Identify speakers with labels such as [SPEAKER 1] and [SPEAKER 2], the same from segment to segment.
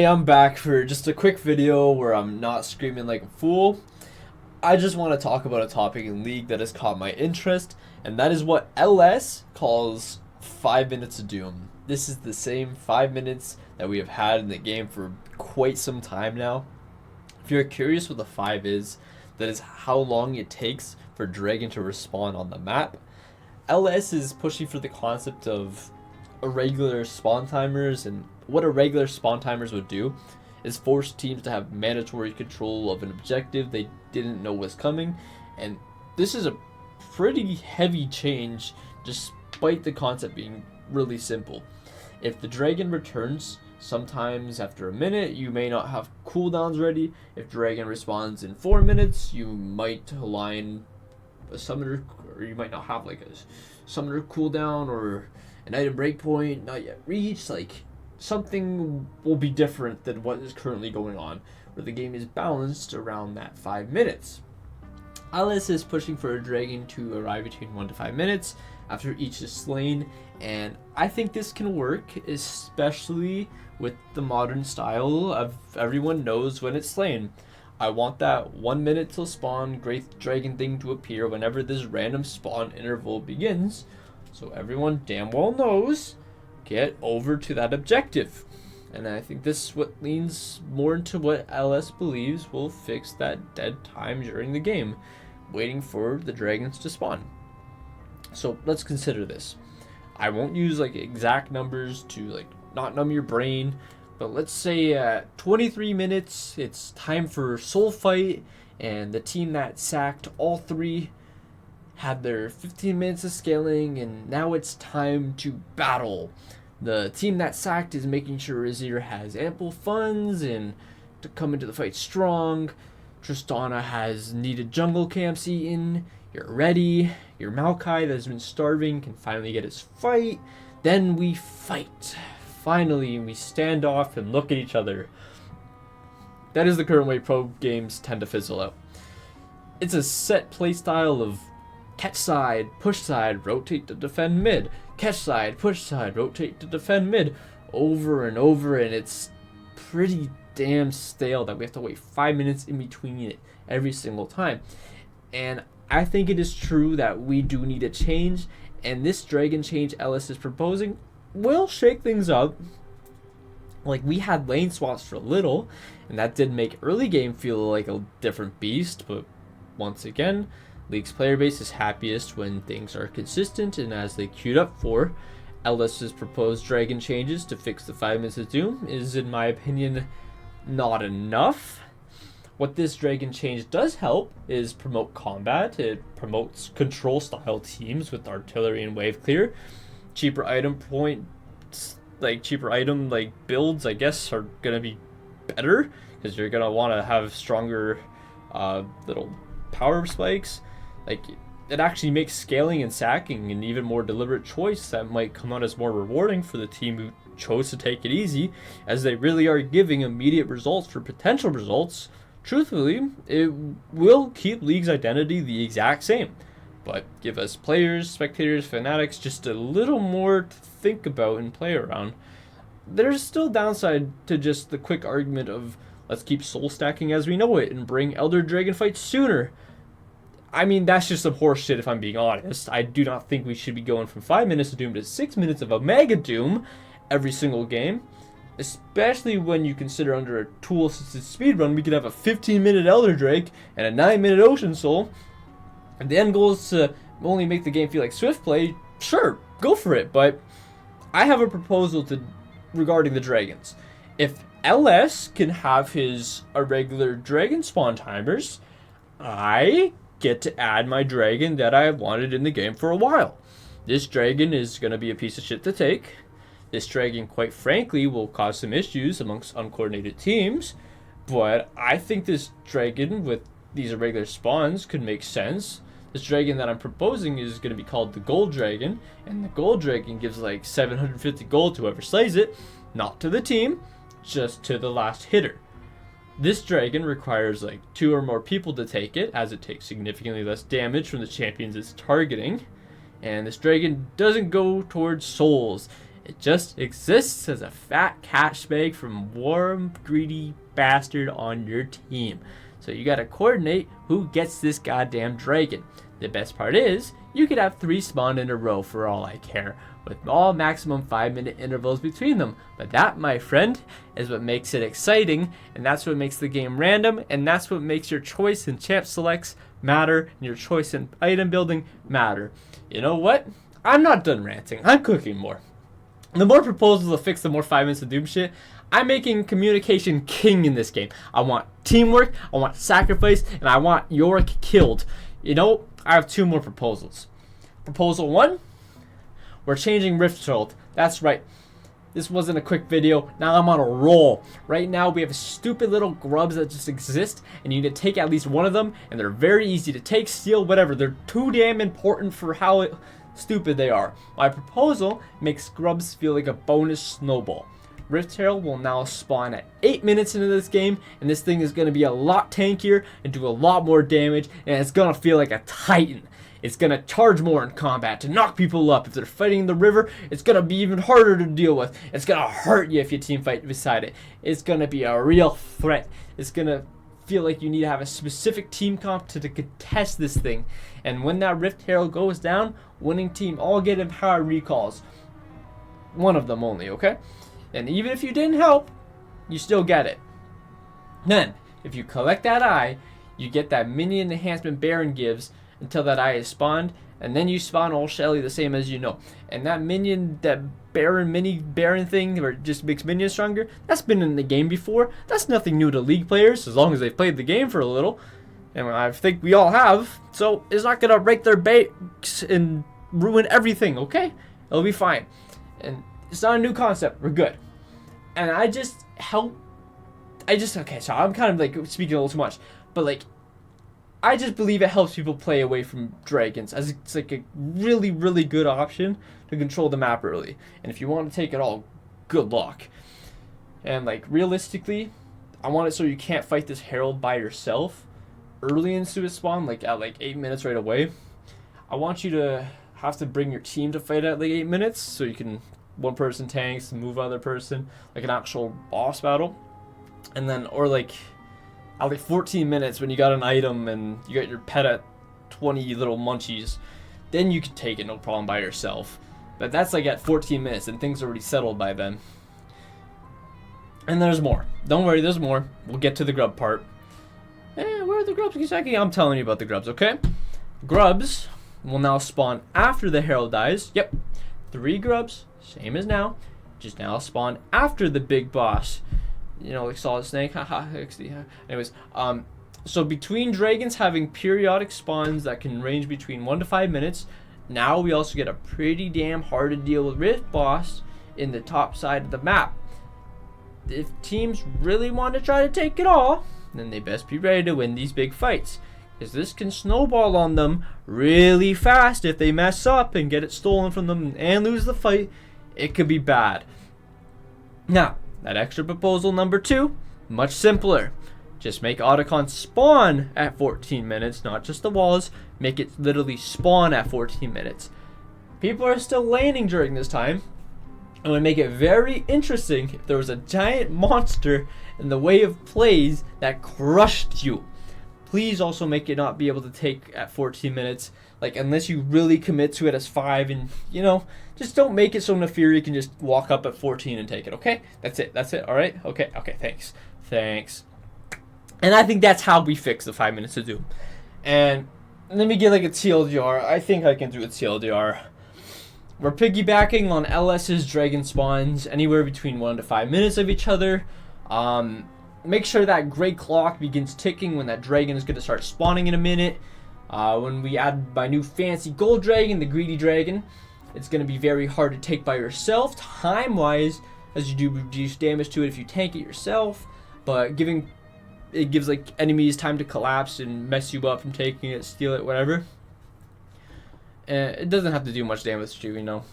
[SPEAKER 1] Hey, I'm back for just a quick video where I'm not screaming like a fool. I just want to talk about a topic in League that has caught my interest, and that is what LS calls 5 minutes of doom. This is the same 5 minutes that we have had in the game for quite some time now. If you're curious what the 5 is, that is how long it takes for Dragon to respawn on the map. LS is pushing for the concept of irregular spawn timers, and what irregular spawn timers would do is force teams to have mandatory control of an objective they didn't know was coming, and this is a pretty heavy change despite the concept being really simple. If the dragon returns sometimes after a minute, you may not have cooldowns ready. If dragon respawns in 4 minutes, you might align a summoner, or you might not have like a summoner cooldown or an item breakpoint not yet reached. Like, something will be different than what is currently going on, where the game is balanced around that 5 minutes. Alice is pushing for a dragon to arrive between 1 to 5 minutes after each is slain, and I think this can work, especially with the modern style of everyone knows when it's slain. I want that 1 minute till spawn great dragon thing to appear whenever this random spawn interval begins, so everyone damn well knows, get over to that objective. And I think this is what leans more into what LS believes will fix that dead time during the game, waiting for the dragons to spawn. So let's consider this. I won't use like exact numbers to like not numb your brain, but let's say at 23 minutes it's time for soul fight, and the team that sacked all three had their 15 minutes of scaling, and now it's time to battle. The team that sacked is making sure Azir has ample funds and to come into the fight strong. Tristana has needed jungle camps eaten. You're ready. Your Maokai that has been starving can finally get his fight. Then we fight. Finally, we stand off and look at each other. That is the current way pro games tend to fizzle out. It's a set playstyle of catch side, push side, rotate to defend mid. Catch side, push side, rotate to defend mid. Over and over, and it's pretty damn stale that we have to wait 5 minutes in between it every single time. And I think it is true that we do need a change, and this dragon change Ellis is proposing will shake things up. Like, we had lane swaps for a little, and that did make early game feel like a different beast, but once again, League's player base is happiest when things are consistent, and as they queued up for, LS's proposed dragon changes to fix the 5 minutes of doom is, in my opinion, not enough. What this dragon change does help is promote combat. It promotes control style teams with artillery and wave clear. Cheaper item builds, I guess, are gonna be better because you're gonna want to have stronger little power spikes. Like, it actually makes scaling and sacking an even more deliberate choice that might come out as more rewarding for the team who chose to take it easy, as they really are giving immediate results for potential results. Truthfully, it will keep League's identity the exact same, but give us players, spectators, fanatics just a little more to think about and play around. There's still downside to just the quick argument of let's keep soul stacking as we know it and bring Elder Dragon fights sooner. I mean, that's just some horse shit if I'm being honest. I do not think we should be going from 5 minutes of Doom to 6 minutes of Omega Doom every single game. Especially when you consider under a tool-assisted speedrun, we could have a 15-minute Elder Drake and a 9-minute Ocean Soul. And the end goal is to only make the game feel like Swift play. Sure, go for it, but I have a proposal regarding the dragons. If LS can have his irregular dragon spawn timers, I get to add my dragon that I have wanted in the game for a while. This dragon is going to be a piece of shit to take. This dragon, quite frankly, will cause some issues amongst uncoordinated teams, but I think this dragon with these irregular spawns could make sense. This dragon that I'm proposing is going to be called the Gold Dragon, and the Gold Dragon gives like 750 gold to whoever slays it, not to the team, just to the last hitter. This dragon requires like 2 or more people to take it, as it takes significantly less damage from the champions it's targeting. And this dragon doesn't go towards souls.
[SPEAKER 2] It just exists as a fat cash bag from warm, greedy bastard on your team. So you gotta coordinate who gets this goddamn dragon. The best part is, you could have 3 spawn in a row for all I care, with all maximum 5-minute intervals between them. But that, my friend, is what makes it exciting, and that's what makes the game random, and that's what makes your choice in champ selects matter, and your choice in item building matter. You know what? I'm not done ranting. I'm cooking more. The more proposals to fix, the more 5 minutes of doom shit. I'm making communication king in this game. I want teamwork, I want sacrifice, and I want Yorick killed. You know, I have 2 more proposals. Proposal 1, we're changing Rift Herald. That's right. This wasn't a quick video. Now I'm on a roll. Right now we have stupid little grubs that just exist, and you need to take at least one of them, and they're very easy to take, steal, whatever. They're too damn important for how stupid they are. My proposal makes grubs feel like a bonus snowball. Rift Herald will now spawn at 8 minutes into this game, and this thing is going to be a lot tankier and do a lot more damage, and it's going to feel like a titan. It's going to charge more in combat to knock people up. If they're fighting in the river, it's going to be even harder to deal with. It's going to hurt you if you team fight beside it. It's going to be a real threat. It's going to feel like you need to have a specific team comp to contest this thing. And when that Rift Herald goes down, winning team all get empowered recalls. One of them only, okay? And even if you didn't help, you still get it. Then, if you collect that eye, you get that minion enhancement Baron gives until that eye is spawned, and then you spawn all Shelly the same as you know. And that minion, that Baron, mini Baron thing, where it just makes minions stronger, that's been in the game before. That's nothing new to League players, as long as they've played the game for a little. And I think we all have, so it's not gonna break their base and ruin everything, okay? It'll be fine. And it's not a new concept. We're good. And okay, so I'm kind of like speaking a little too much, but like, I just believe it helps people play away from dragons, as it's like a really, really good option to control the map early. And if you want to take it all, good luck. And like, realistically, I want it so you can't fight this Herald by yourself early into its spawn, like at like 8 minutes right away. I want you to have to bring your team to fight at like 8 minutes, so you can one person tanks, move other person, like an actual boss battle. And then, or like at like 14 minutes when you got an item and you got your pet at 20 little munchies, then you can take it no problem by yourself. But that's like at 14 minutes and things are already settled by then. And there's more. Don't worry, there's more. We'll get to the grub part. Where are the grubs exactly? I'm telling you about the grubs, okay? Grubs will now spawn after the Herald dies. Yep. 3 grubs, same as now, just now spawn after the big boss. You know, like Solid Snake, haha. Anyways, so between dragons having periodic spawns that can range between 1 to 5 minutes, now we also get a pretty damn hard to deal with Rift boss in the top side of the map. If teams really want to try to take it all, then they best be ready to win these big fights, because this can snowball on them really fast. If they mess up and get it stolen from them and lose the fight, it could be bad. Now, that extra proposal number 2, much simpler. Just make Otacon spawn at 14 minutes, not just the walls. Make it literally spawn at 14 minutes. People are still landing during this time. It would make it very interesting if there was a giant monster in the way of plays that crushed you. Please also make it not be able to take at 14 minutes, like unless you really commit to it as 5, and you know, just don't make it so Nefiri can just walk up at 14 and take it, okay? That's it, alright? Okay, thanks. And I think that's how we fix the 5 minutes to doom. And let me get like a TLDR. I think I can do a TLDR. We're piggybacking on LS's dragon spawns anywhere between 1 to 5 minutes of each other. Make sure that gray clock begins ticking when that dragon is going to start spawning in a minute. When we add my new fancy gold dragon, the greedy dragon, it's going to be very hard to take by yourself time-wise, as you do reduce damage to it if you tank it yourself. But it gives like enemies time to collapse and mess you up from taking it, steal it, whatever. It doesn't have to do much damage to you, you know.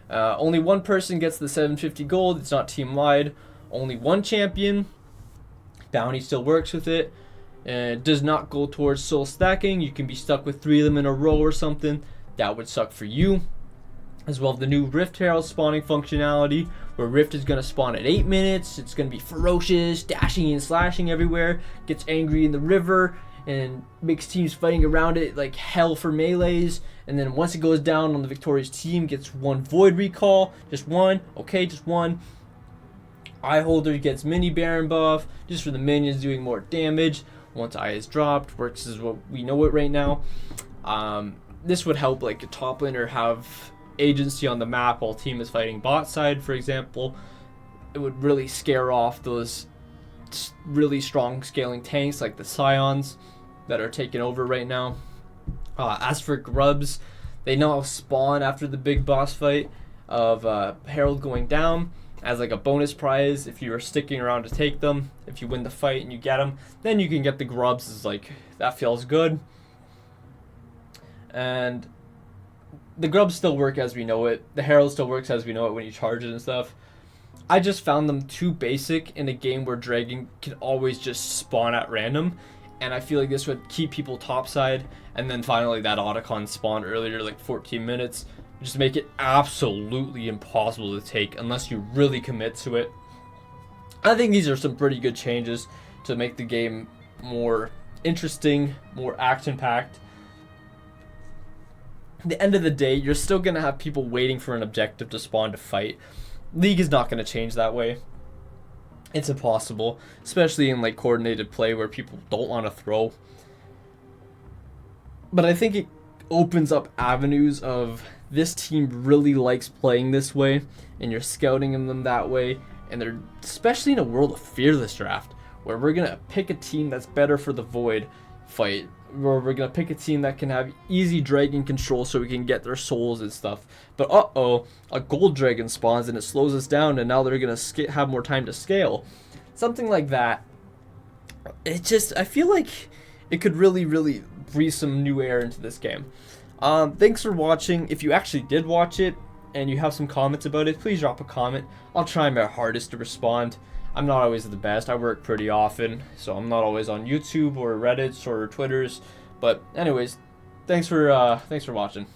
[SPEAKER 2] Only one person gets the 750 gold. It's not team-wide. Only one champion. Bounty still works with it. It does not go towards soul stacking. You can be stuck with 3 of them in a row or something. That would suck for you. as well as the new Rift Herald spawning functionality, where Rift is going to spawn at 8 minutes. It's going to be ferocious, dashing and slashing everywhere, gets angry in the river, and makes teams fighting around it like hell for melees. And then once it goes down on the victorious team, gets one Void Recall, just one, okay, just one. Eye Holder gets mini Baron buff, just for the minions doing more damage. Once Eye is dropped, works as what we know it right now. This would help like a top laner have agency on the map while team is fighting bot side, for example. It would really scare off those really strong scaling tanks like the Scions that are taking over right now. As for grubs, they now spawn after the big boss fight of Herald going down as like a bonus prize if you are sticking around to take them. If you win the fight and you get them, then you can get the grubs. Is like, that feels good. And the grubs still work as we know it. The Herald still works as we know it when you charge it and stuff. I just found them too basic in a game where Dragon can always just spawn at random, and I feel like this would keep people topside. And then finally that Otacon spawn earlier, like 14 minutes, just make it absolutely impossible to take unless you really commit to it. I think these are some pretty good changes to make the game more interesting, more action-packed. At the end of the day, you're still going to have people waiting for an objective to spawn to fight. League is not going to change that way. It's impossible, especially in like coordinated play where people don't want to throw. But I think it opens up avenues of this team really likes playing this way, and you're scouting them that way, and they're especially in a World of Fearless draft where we're going to pick a team that's better for the Void fight, where we're going to pick a team that can have easy dragon control so we can get their souls and stuff. But a gold dragon spawns and it slows us down, and now they're going to have more time to scale. Something like that. I feel like it could really, really breathe some new air into this game. Thanks for watching. If you actually did watch it and you have some comments about it, please drop a comment. I'll try my hardest to respond. I'm not always the best. I work pretty often, so I'm not always on YouTube or Reddit or Twitters. But anyways, thanks for watching.